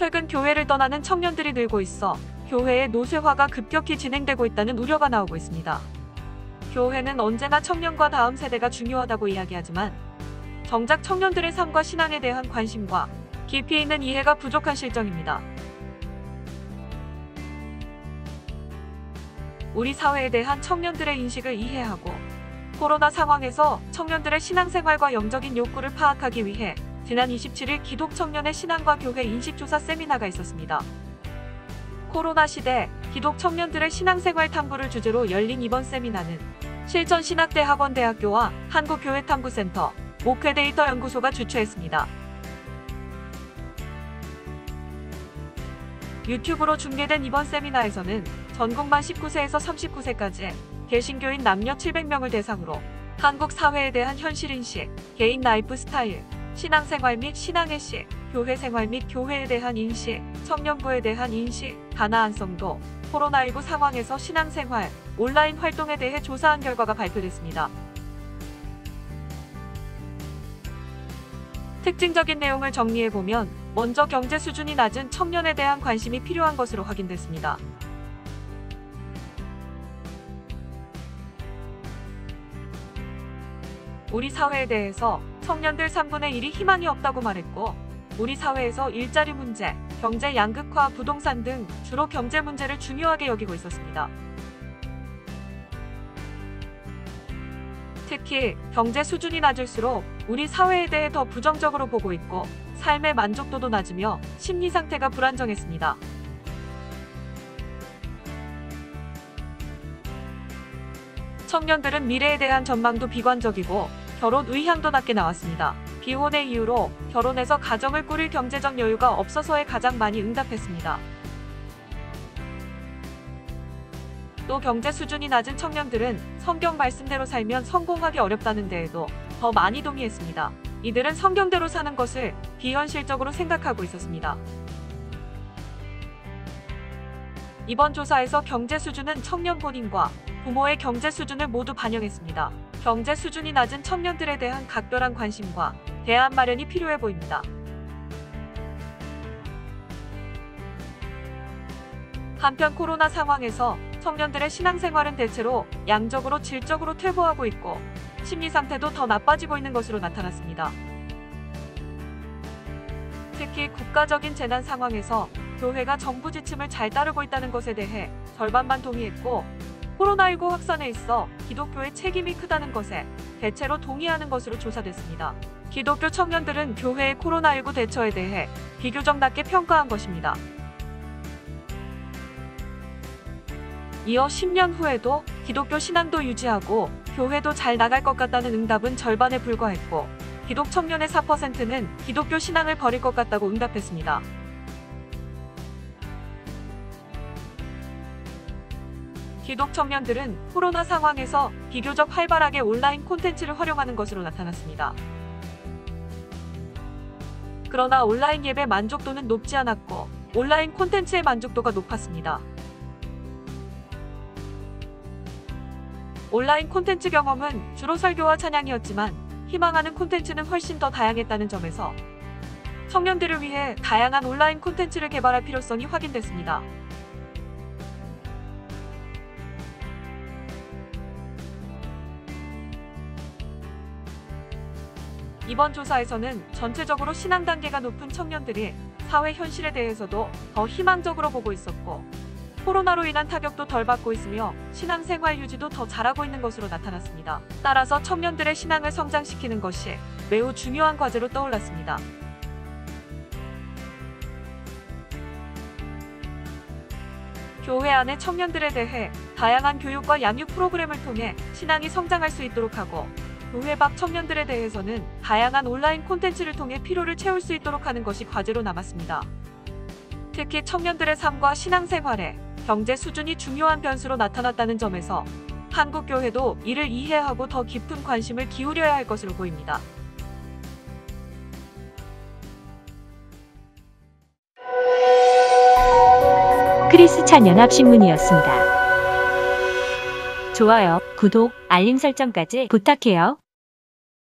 최근 교회를 떠나는 청년들이 늘고 있어 교회의 노쇠화가 급격히 진행되고 있다는 우려가 나오고 있습니다. 교회는 언제나 청년과 다음 세대가 중요하다고 이야기하지만 정작 청년들의 삶과 신앙에 대한 관심과 깊이 있는 이해가 부족한 실정입니다. 우리 사회에 대한 청년들의 인식을 이해하고 코로나 상황에서 청년들의 신앙생활과 영적인 욕구를 파악하기 위해 지난 27일 기독청년의 신앙과 교회 인식조사 세미나가 있었습니다. 코로나 시대 기독청년들의 신앙생활 탐구를 주제로 열린 이번 세미나는 실천신학대학원대학교와 한국교회탐구센터, 목회데이터 연구소가 주최했습니다. 유튜브로 중계된 이번 세미나에서는 전국만 19세에서 39세까지 개신교인 남녀 700명을 대상으로 한국 사회에 대한 현실인식, 개인 라이프 스타일, 신앙생활 및 신앙의 식, 교회생활 및 교회에 대한 인식, 청년부에 대한 인식, 가나안성도, 코로나19 상황에서 신앙생활, 온라인 활동에 대해 조사한 결과가 발표됐습니다. 특징적인 내용을 정리해보면 먼저 경제 수준이 낮은 청년에 대한 관심이 필요한 것으로 확인됐습니다. 우리 사회에 대해서 청년들 3분의 1이 희망이 없다고 말했고, 우리 사회에서 일자리 문제, 경제 양극화, 부동산 등 주로 경제 문제를 중요하게 여기고 있었습니다. 특히 경제 수준이 낮을수록 우리 사회에 대해 더 부정적으로 보고 있고 삶의 만족도도 낮으며 심리 상태가 불안정했습니다. 청년들은 미래에 대한 전망도 비관적이고 결혼 의향도 낮게 나왔습니다. 비혼의 이유로 결혼해서 가정을 꾸릴 경제적 여유가 없어서에 가장 많이 응답했습니다. 또 경제 수준이 낮은 청년들은 성경 말씀대로 살면 성공하기 어렵다는 데에도 더 많이 동의했습니다. 이들은 성경대로 사는 것을 비현실적으로 생각하고 있었습니다. 이번 조사에서 경제 수준은 청년 본인과 부모의 경제 수준을 모두 반영했습니다. 경제 수준이 낮은 청년들에 대한 각별한 관심과 대안 마련이 필요해 보입니다. 한편 코로나 상황에서 청년들의 신앙생활은 대체로 양적으로 질적으로 퇴보하고 있고 심리 상태도 더 나빠지고 있는 것으로 나타났습니다. 특히 국가적인 재난 상황에서 교회가 정부 지침을 잘 따르고 있다는 것에 대해 절반만 동의했고, 코로나19 확산에 있어 기독교의 책임이 크다는 것에 대체로 동의하는 것으로 조사됐습니다. 기독교 청년들은 교회의 코로나19 대처에 대해 비교적 낮게 평가한 것입니다. 이어 10년 후에도 기독교 신앙도 유지하고 교회도 잘 나갈 것 같다는 응답은 절반에 불과했고, 기독 청년의 4%는 기독교 신앙을 버릴 것 같다고 응답했습니다. 기독 청년들은 코로나 상황에서 비교적 활발하게 온라인 콘텐츠를 활용하는 것으로 나타났습니다. 그러나 온라인 예배 만족도는 높지 않았고 온라인 콘텐츠의 만족도가 높았습니다. 온라인 콘텐츠 경험은 주로 설교와 찬양이었지만 희망하는 콘텐츠는 훨씬 더 다양했다는 점에서 청년들을 위해 다양한 온라인 콘텐츠를 개발할 필요성이 확인됐습니다. 이번 조사에서는 전체적으로 신앙 단계가 높은 청년들이 사회 현실에 대해서도 더 희망적으로 보고 있었고, 코로나로 인한 타격도 덜 받고 있으며 신앙생활 유지도 더 잘하고 있는 것으로 나타났습니다. 따라서 청년들의 신앙을 성장시키는 것이 매우 중요한 과제로 떠올랐습니다. 교회 안의 청년들에 대해 다양한 교육과 양육 프로그램을 통해 신앙이 성장할 수 있도록 하고, 교회 밖 청년들에 대해서는 다양한 온라인 콘텐츠를 통해 필요를 채울 수 있도록 하는 것이 과제로 남았습니다. 특히 청년들의 삶과 신앙생활에 경제 수준이 중요한 변수로 나타났다는 점에서 한국교회도 이를 이해하고 더 깊은 관심을 기울여야 할 것으로 보입니다. 크리스찬연합신문이었습니다. 좋아요, 구독, 알림 설정까지 부탁해요.